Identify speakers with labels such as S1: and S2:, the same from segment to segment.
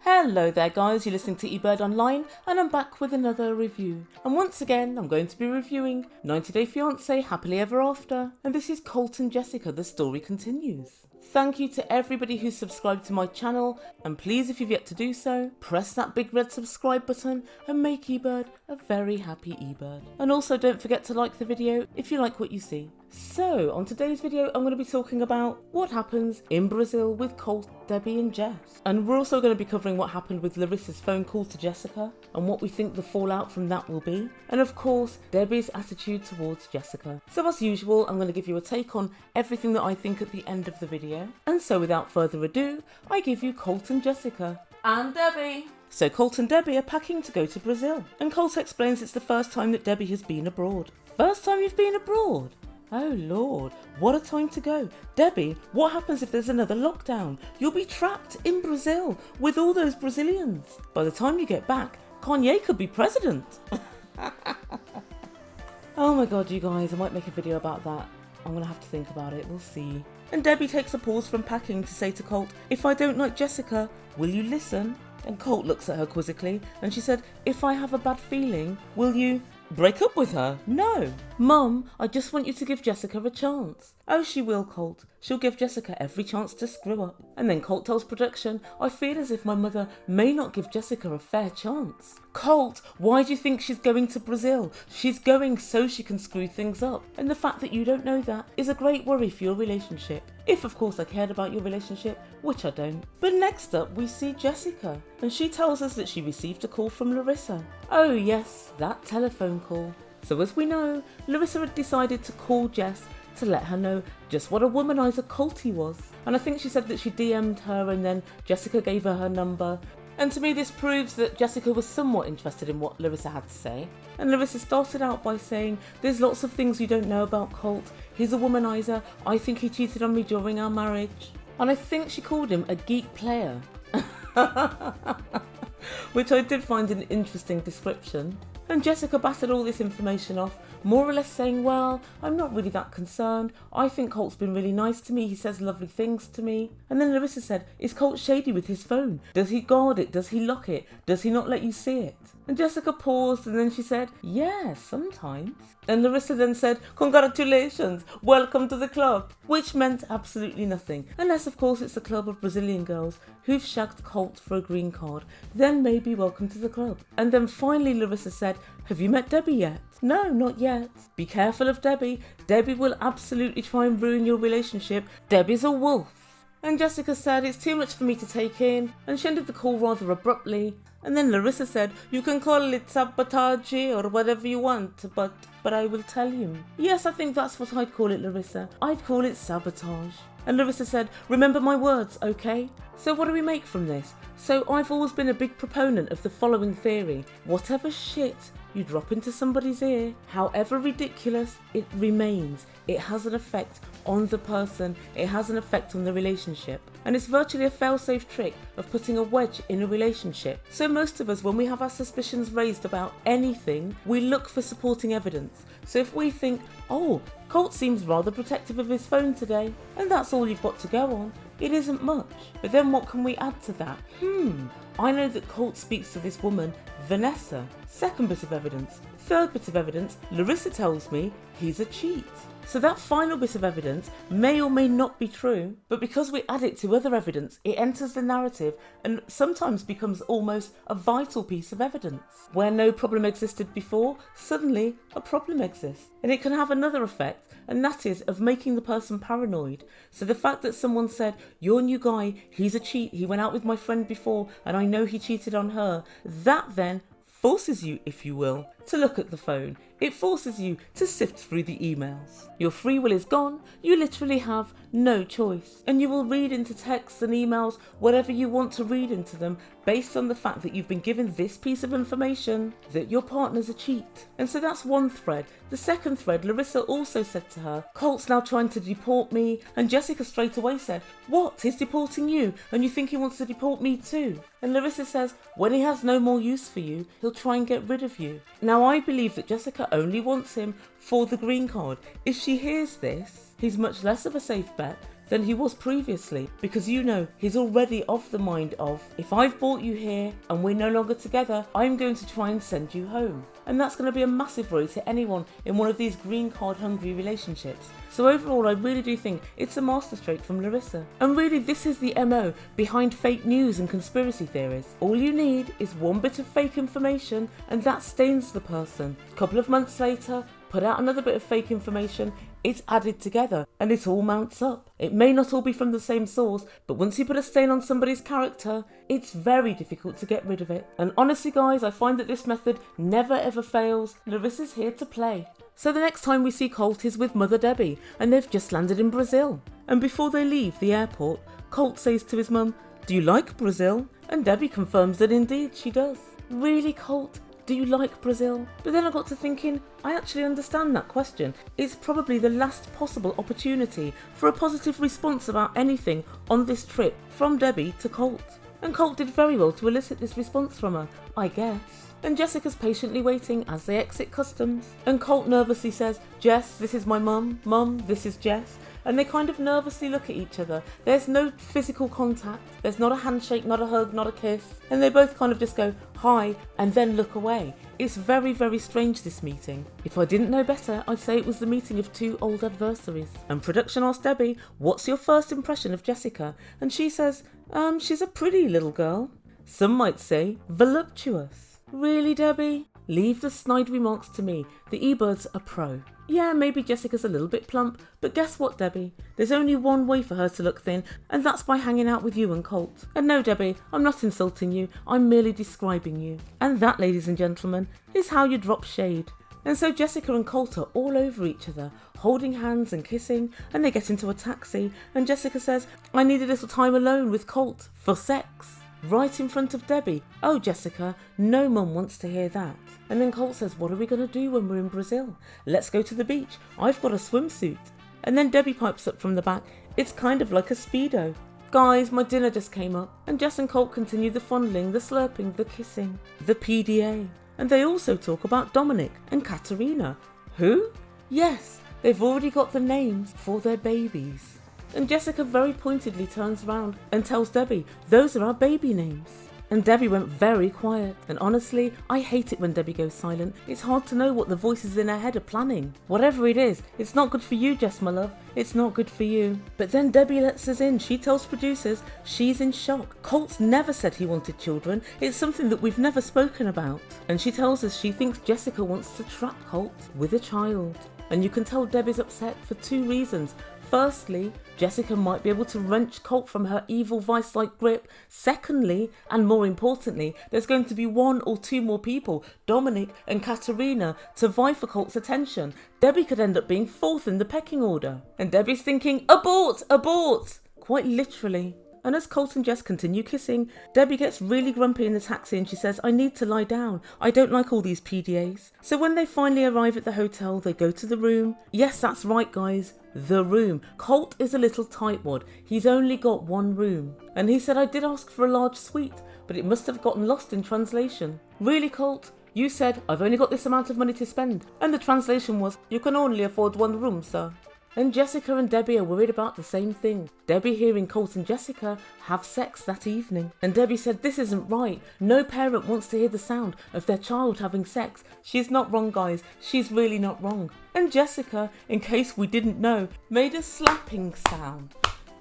S1: Hello there guys, you're listening to Ebird Online and I'm back with another review. And once again, I'm going to be reviewing 90 Day Fiance Happily Ever After. And this is Colt and Jessica, the story continues. Thank you to everybody who's subscribed to my channel, and please, if you've yet to do so, press that big red subscribe button and make Ebird a very happy Ebird. And also don't forget to like the video if you like what you see. So, on today's video I'm going to be talking about what happens in Brazil with Colt, Debbie and Jess. And we're also going to be covering what happened with Larissa's phone call to Jessica and what we think the fallout from that will be. And of course, Debbie's attitude towards Jessica. So as usual, I'm going to give you a take on everything that I think at the end of the video. And so without further ado, I give you Colt and Jessica. And Debbie! So Colt and Debbie are packing to go to Brazil. And Colt explains it's the first time that Debbie has been abroad. First time you've been abroad? Oh Lord, what a time to go. Debbie, what happens if there's another lockdown? You'll be trapped in Brazil with all those Brazilians. By the time you get back, Kanye could be president. Oh my God, you guys, I might make a video about that. I'm gonna have to think about it, we'll see. And Debbie takes a pause from packing to say to Colt, if I don't like Jessica, will you listen? And Colt looks at her quizzically and she said, if I have a bad feeling, will you break up with her? No. Mum, I just want you to give Jessica a chance. Oh, she will, Colt. She'll give Jessica every chance to screw up. And then Colt tells production, I feel as if my mother may not give Jessica a fair chance. Colt, why do you think she's going to Brazil? She's going so she can screw things up. And the fact that you don't know that is a great worry for your relationship. If of course I cared about your relationship, which I don't. But next up we see Jessica, and she tells us that she received a call from Larissa. Oh yes, that telephone call. So as we know, Larissa had decided to call Jess to let her know just what a womanizer Colt he was. And I think she said that she DM'd her and then Jessica gave her her number. And to me this proves that Jessica was somewhat interested in what Larissa had to say. And Larissa started out by saying, there's lots of things you don't know about Colt. He's a womanizer. I think he cheated on me during our marriage. And I think she called him a geek player. Which I did find an interesting description. And Jessica battered all this information off, more or less saying, well, I'm not really that concerned. I think Colt's been really nice to me. He says lovely things to me. And then Larissa said, is Colt shady with his phone? Does he guard it? Does he lock it? Does he not let you see it? And Jessica paused and then she said, yeah, sometimes. And Larissa then said, congratulations, welcome to the club. Which meant absolutely nothing. Unless of course it's a club of Brazilian girls who've shagged Colt for a green card. Then maybe welcome to the club. And then finally Larissa said, have you met Debbie yet? No, not yet. Be careful of Debbie. Debbie will absolutely try and ruin your relationship. Debbie's a wolf. And Jessica said, it's too much for me to take in. And she ended the call rather abruptly. And then Larissa said, you can call it sabotage or whatever you want, but I will tell you. Yes, I think that's what I'd call it, Larissa. I'd call it sabotage. And Larissa said, remember my words, okay? So what do we make from this? So I've always been a big proponent of the following theory. Whatever shit you drop into somebody's ear, however ridiculous, it remains. It has an effect on the person. It has an effect on the relationship. And it's virtually a fail-safe trick of putting a wedge in a relationship. So most of us, when we have our suspicions raised about anything, we look for supporting evidence. So if we think, oh, Colt seems rather protective of his phone today, and that's all you've got to go on, it isn't much. But then what can we add to that? I know that Colt speaks to this woman, Vanessa. Second bit of evidence. Third bit of evidence, Larissa tells me he's a cheat. So that final bit of evidence may or may not be true, but because we add it to other evidence, it enters the narrative and sometimes becomes almost a vital piece of evidence. Where no problem existed before, suddenly a problem exists. And it can have another effect, and that is of making the person paranoid. So the fact that someone said, your new guy, he's a cheat, he went out with my friend before and I know he cheated on her, that then forces you, if you will, to look at the phone. It forces you to sift through the emails. Your free will is gone. You literally have no choice. And you will read into texts and emails whatever you want to read into them based on the fact that you've been given this piece of information that your partner's a cheat. And so that's one thread. The second thread, Larissa also said to her, Colt's now trying to deport me. And Jessica straight away said, what? He's deporting you? And you think he wants to deport me too? And Larissa says, when he has no more use for you, he'll try and get rid of you. Now I believe that Jessica only wants him for the green card. If she hears this, he's much less of a safe bet than he was previously, because you know he's already of the mind of, if I've brought you here and we're no longer together, I'm going to try and send you home. And that's going to be a massive worry to anyone in one of these green card hungry relationships. So overall, I really do think it's a masterstroke from Larissa. And really, this is the MO behind fake news and conspiracy theories. All you need is one bit of fake information and that stains the person. A couple of months later, put out another bit of fake information, it's added together and it all mounts up. It may not all be from the same source, but once you put a stain on somebody's character, it's very difficult to get rid of it. And honestly guys, I find that this method never ever fails. Larissa's here to play. So the next time we see Colt is with Mother Debbie and they've just landed in Brazil. And before they leave the airport, Colt says to his mum, "Do you like Brazil?" And Debbie confirms that indeed she does. Really, Colt? Do you like Brazil? But then I got to thinking, I actually understand that question. It's probably the last possible opportunity for a positive response about anything on this trip from Debbie to Colt. And Colt did very well to elicit this response from her, I guess. And Jessica's patiently waiting as they exit customs. And Colt nervously says, "Jess, this is my mum. Mum, this is Jess." And they kind of nervously look at each other. There's no physical contact. There's not a handshake, not a hug, not a kiss. And they both kind of just go, "Hi," and then look away. It's very, very strange, this meeting. If I didn't know better, I'd say it was the meeting of two old adversaries. And production asked Debbie, "What's your first impression of Jessica?" And she says, she's a pretty little girl. Some might say voluptuous. Really, Debbie? Leave the snide remarks to me. The Ebirds are pro. Yeah, maybe Jessica's a little bit plump, but guess what, Debbie? There's only one way for her to look thin, and that's by hanging out with you and Colt. And no, Debbie, I'm not insulting you, I'm merely describing you. And that, ladies and gentlemen, is how you drop shade. And so Jessica and Colt are all over each other, holding hands and kissing, and they get into a taxi, and Jessica says, "I need a little time alone with Colt for sex." Right in front of Debbie. Oh, Jessica, no mum wants to hear that. And then Colt says, "What are we going to do when we're in Brazil? Let's go to the beach. I've got a swimsuit." And then Debbie pipes up from the back, "It's kind of like a Speedo." Guys, my dinner just came up. And Jess and Colt continue the fondling, the slurping, the kissing, the PDA. And they also talk about Dominic and Katerina. Who? Yes, they've already got the names for their babies. And Jessica very pointedly turns around and tells Debbie, "Those are our baby names." And Debbie went very quiet. And honestly, I hate it when Debbie goes silent. It's hard to know what the voices in her head are planning. Whatever it is, it's not good for you, Jess, my love. It's not good for you. But then Debbie lets us in. She tells producers she's in shock. Colt's never said he wanted children. It's something that we've never spoken about. And she tells us she thinks Jessica wants to trap Colt with a child. And you can tell Debbie's upset for two reasons. Firstly, Jessica might be able to wrench Colt from her evil vice-like grip. Secondly, and more importantly, there's going to be one or two more people, Dominic and Katerina, to vie for Colt's attention. Debbie could end up being fourth in the pecking order. And Debbie's thinking, abort, abort! Quite literally. And as Colt and Jess continue kissing, Debbie gets really grumpy in the taxi and she says, "I need to lie down. I don't like all these PDAs." So when they finally arrive at the hotel, they go to the room. Yes, that's right, guys. The room. Colt is a little tightwad. He's only got one room. And he said, "I did ask for a large suite, but it must have gotten lost in translation." Really, Colt? You said, "I've only got this amount of money to spend." And the translation was, "You can only afford one room, sir." And Jessica and Debbie are worried about the same thing. Debbie hearing Colt and Jessica have sex that evening. And Debbie said, "This isn't right. No parent wants to hear the sound of their child having sex." She's not wrong, guys. She's really not wrong. And Jessica, in case we didn't know, made a slapping sound,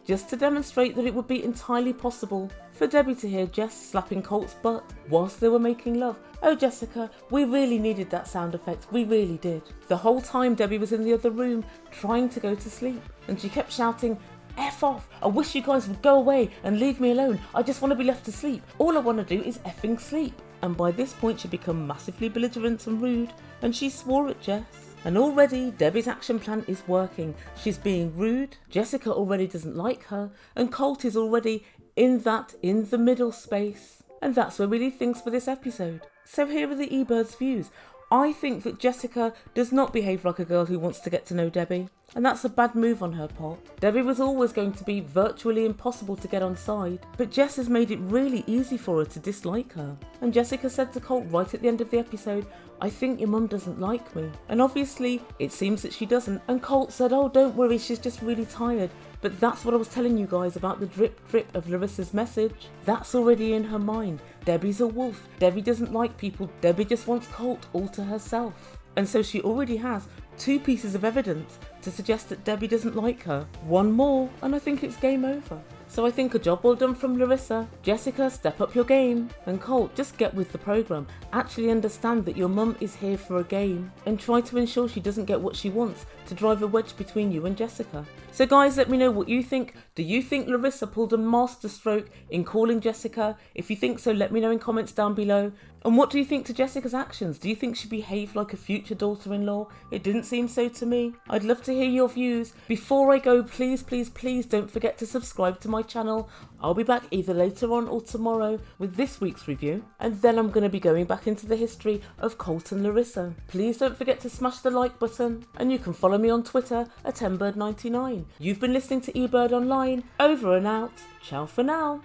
S1: just to demonstrate that it would be entirely possible for Debbie to hear Jess slapping Colt's butt whilst they were making love. Oh, Jessica, we really needed that sound effect. We really did. The whole time Debbie was in the other room trying to go to sleep. And she kept shouting, "F off. I wish you guys would go away and leave me alone. I just want to be left to sleep. All I want to do is effing sleep." And by this point she'd become massively belligerent and rude, and she swore at Jess. And already Debbie's action plan is working. She's being rude, Jessica already doesn't like her, and Colt is already in the middle space. And that's where we leave things for this episode. So here are the Ebird's views. I think that Jessica does not behave like a girl who wants to get to know Debbie, and that's a bad move on her part. Debbie was always going to be virtually impossible to get on side, but Jess has made it really easy for her to dislike her. And Jessica said to Colt right at the end of the episode, "I think your mum doesn't like me." And obviously, it seems that she doesn't. And Colt said, "Oh, don't worry, she's just really tired." But that's what I was telling you guys about the drip drip of Larissa's message. That's already in her mind. Debbie's a wolf. Debbie doesn't like people. Debbie just wants Colt all to herself. And so she already has 2 pieces of evidence to suggest that Debbie doesn't like her. One more and I think it's game over. So I think a job well done from Larissa. Jessica, step up your game. And Colt, just get with the programme. Actually understand that your mum is here for a game and try to ensure she doesn't get what she wants to drive a wedge between you and Jessica. So guys, let me know what you think. Do you think Larissa pulled a masterstroke in calling Jessica? If you think so, let me know in comments down below. And what do you think to Jessica's actions? Do you think she behaved like a future daughter-in-law? It didn't seem so to me. I'd love to hear your views. Before I go, please don't forget to subscribe to my channel. I'll be back either later on or tomorrow with this week's review. And then I'm going to be going back into the history of Colt and Larissa. Please don't forget to smash the like button. And you can follow me on Twitter at Ebird99. You've been listening to Ebird Online. Over and out. Ciao for now.